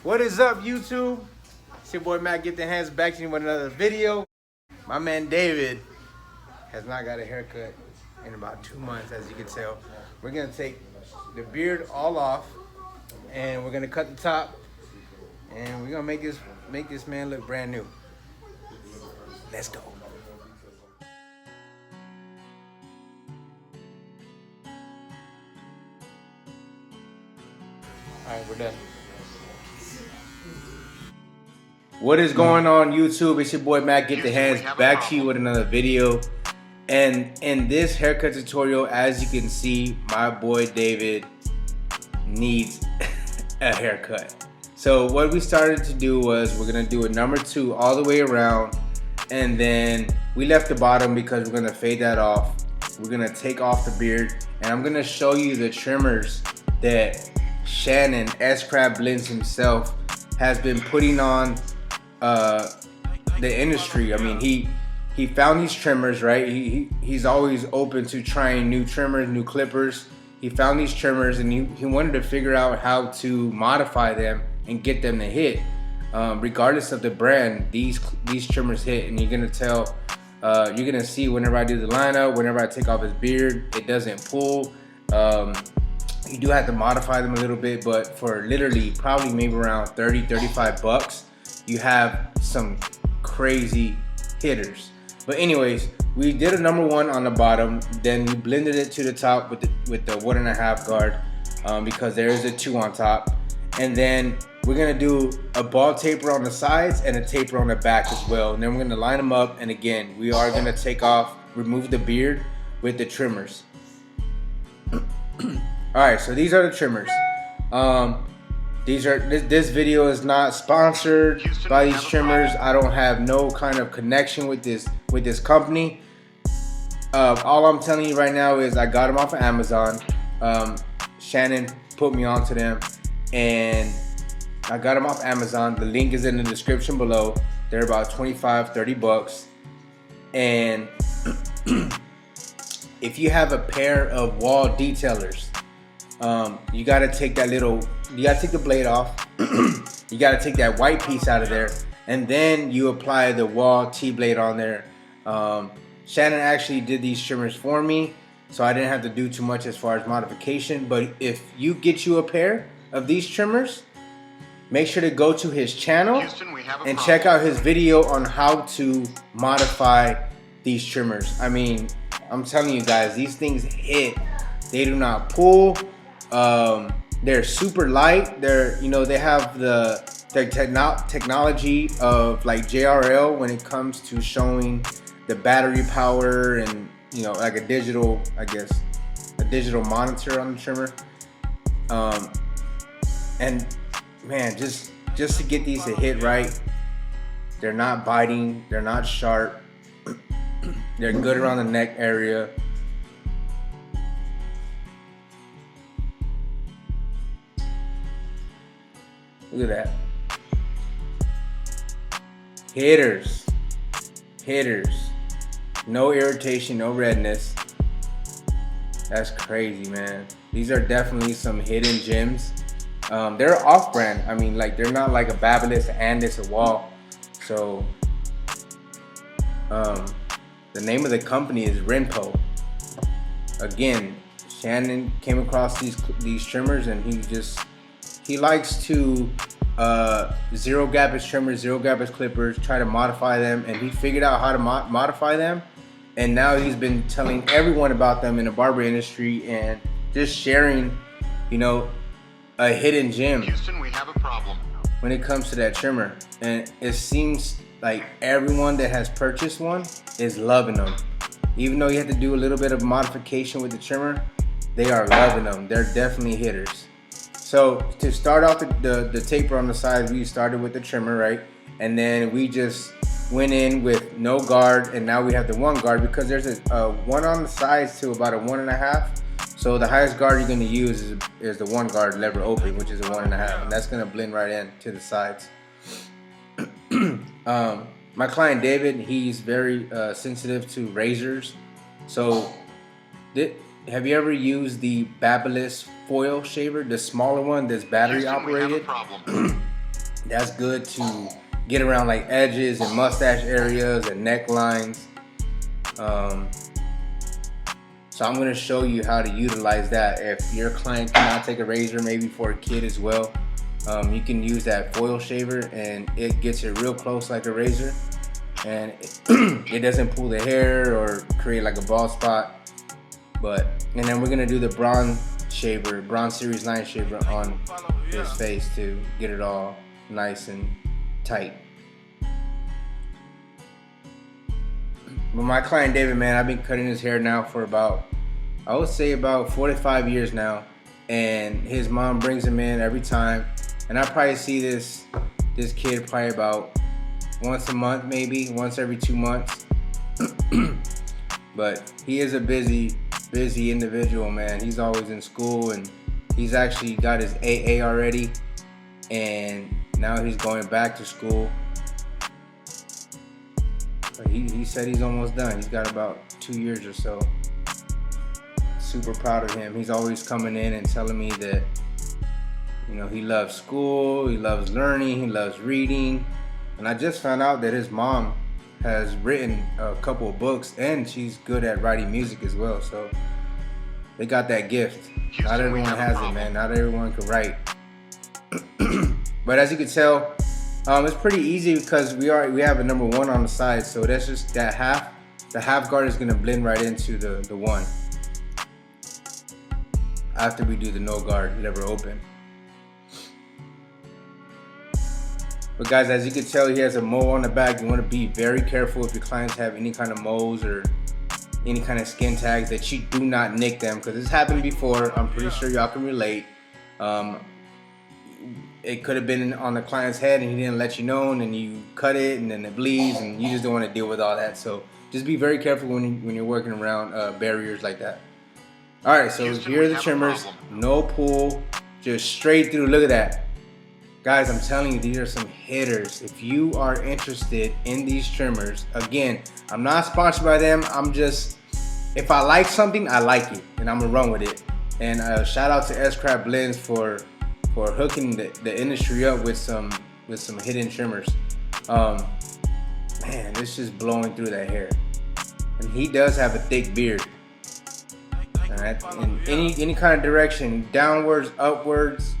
What is up, YouTube? It's your boy Matt. Get the hands back to you with another video. My man David has not got a haircut in about 2 months, as you can tell. We're gonna take the beard all off, and we're gonna cut the top, and we're gonna make this man look brand new. Let's go. All right, we're done. What is going on, YouTube? It's your boy Matt. Get the hands back to you with another video. And in this haircut tutorial, as you can see, my boy David needs a haircut. So what we started to do was we're gonna do a number 2 all the way around, and then we left the bottom because we're gonna fade that off. We're gonna take off the beard, and I'm gonna show you the trimmers that Shannon S. Crab Blends himself has been putting on the industry. I mean, he found these trimmers, right? He's always open to trying new trimmers, new clippers. He found these trimmers, and he wanted to figure out how to modify them and get them to hit. Regardless of the brand, these trimmers hit, and you're gonna see whenever I do the lineup, whenever I take off his beard, it doesn't pull. You do have to modify them a little bit, but for literally probably maybe around 30-35 bucks, you have some crazy hitters. But anyways, we did a number 1 on the bottom, then we blended it to the top with the 1.5 guard, because there is a 2 on top. And then we're gonna do a ball taper on the sides and a taper on the back as well. And then we're gonna line them up, and again, we are gonna remove the beard with the trimmers. Alright, so these are the trimmers. This video is not sponsored by these trimmers. I don't have no kind of connection with this company. All I'm telling you right now is I got them off of Amazon. Shannon put me onto them, and I got them off Amazon. The link is in the description below. They're about 25-30 bucks. And if you have a pair of wall detailers, you gotta take the blade off. You gotta take that white piece out of there, and then you apply the wall T-blade on there. Shannon actually did these trimmers for me, so I didn't have to do too much as far as modification. But if you get you a pair of these trimmers, make sure to go to his channel and check out his video on how to modify these trimmers. I mean, I'm telling you guys, these things hit. They do not pull. They're super light. They have the technology of like JRL when it comes to showing the battery power, and like a digital monitor on the trimmer. And man, just to get these to hit right, they're not biting, they're not sharp, they're good around the neck area. Look at that. Hitters. No irritation, no redness. That's crazy, man. These are definitely some hidden gems. They're off-brand. I mean, like, they're not like a Babyliss, a Andis, a Wall. So, the name of the company is Renpo. Again, Shannon came across these trimmers, and he likes to zero gap his trimmers, zero gap his clippers, try to modify them, and he figured out how to modify them, and now he's been telling everyone about them in the barber industry, and just sharing, a hidden gem. Houston, we have a problem when it comes to that trimmer. And it seems like everyone that has purchased one is loving them. Even though you have to do a little bit of modification with the trimmer, they are loving them. They're definitely hitters. So to start off the taper on the sides, we started with the trimmer, right? And then we just went in with no guard, and now we have the 1 guard because there's a 1 on the sides to about a 1.5. So the highest guard you're gonna use is the 1 guard lever open, which is a 1.5, and that's gonna blend right in to the sides. My client David, he's very sensitive to razors. So have you ever used the Babyliss foil shaver, the smaller one that's battery operated? That's good to get around like edges and mustache areas and necklines. So I'm going to show you how to utilize that. If your client cannot take a razor, maybe for a kid as well, you can use that foil shaver, and it gets it real close like a razor, and it doesn't pull the hair or create like a bald spot. And then we're going to do the Bronze Series 9 shaver on his face to get it all nice and tight. But my client David, man, I've been cutting his hair now for I would say about 4 to 5 years now, and his mom brings him in every time, and I probably see this kid probably about once a month, maybe once every 2 months. But he is a busy individual, man. He's always in school, and he's actually got his AA already, and now he's going back to school. But he said he's almost done. He's got about 2 years or so. Super proud of him. He's always coming in and telling me that, you know, he loves school, he loves learning, he loves reading. And I just found out that his mom has written a couple of books, and she's good at writing music as well. So they got that gift. Not everyone has it, man. Not everyone can write. But as you can tell, it's pretty easy because we have a number 1 on the side, so that's just that half. The half guard is gonna blend right into the 1 after we do the no guard lever open. But guys, as you can tell, he has a mole on the back. You want to be very careful if your clients have any kind of moles or any kind of skin tags, that you do not nick them, because this happened before. I'm pretty sure y'all can relate. It could have been on the client's head and he didn't let you know, and then you cut it and then it bleeds, and you just don't want to deal with all that. So just be very careful when you're working around barriers like that. Alright, so here are the trimmers. No pull, just straight through. Look at that. Guys, I'm telling you, these are some hitters. If you are interested in these trimmers, again, I'm not sponsored by them. I'm just, if I like something, I like it, and I'm gonna run with it. And shout out to S-Craft Blends for hooking the industry up with some hidden trimmers. Man, it's just blowing through that hair. And he does have a thick beard. Alright, in any kind of direction, downwards, upwards,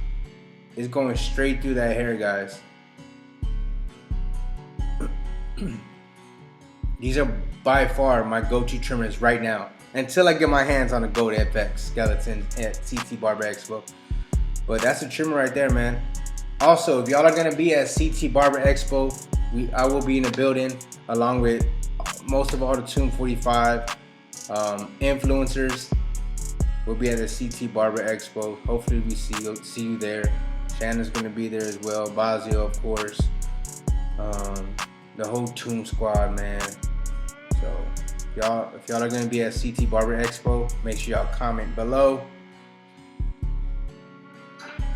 is going straight through that hair, guys. These are by far my go-to trimmers right now, until I get my hands on the Gold FX skeleton at CT Barber Expo. But that's a trimmer right there, man. Also, if y'all are gonna be at CT Barber Expo, I will be in the building along with most of all the Tomb 45 influencers. We'll be at the CT Barber Expo. Hopefully we see you there. Shannon's gonna be there as well. Bazio, of course. The whole Tomb squad, man. So if y'all are gonna be at CT Barber Expo, make sure y'all comment below.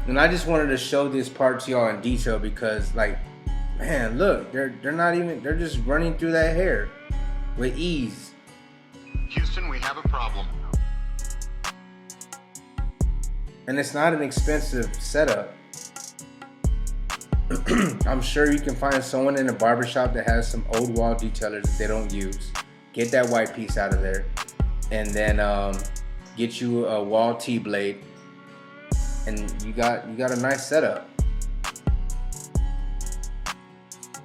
And I just wanted to show this part to y'all in detail because, like, man, look, they're just running through that hair with ease. Houston, we have a problem. And it's not an expensive setup. I'm sure you can find someone in a barbershop that has some old wall detailers that they don't use. Get that white piece out of there, and then get you a wall T-blade, and you got a nice setup.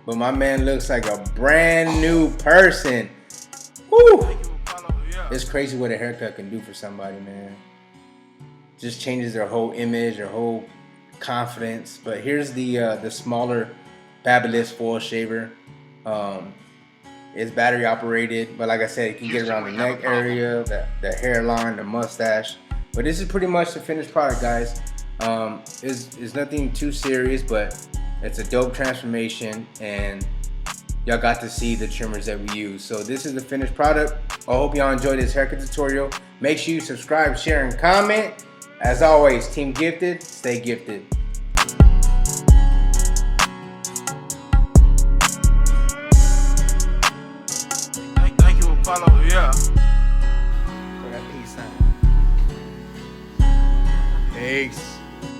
But my man looks like a brand new person. Woo! It's crazy what a haircut can do for somebody, man. Just changes their whole image, their whole confidence. But here's the smaller Babyliss foil shaver. It's battery operated, but like I said, it can get around the neck area, the hairline, the mustache. But this is pretty much the finished product, guys. It's nothing too serious, but it's a dope transformation, and y'all got to see the trimmers that we use. So this is the finished product. I hope y'all enjoyed this haircut tutorial. Make sure you subscribe, share, and comment. As always, Team Gifted, stay gifted. Thank you, Apollo, yeah. For that peace sign. Peace.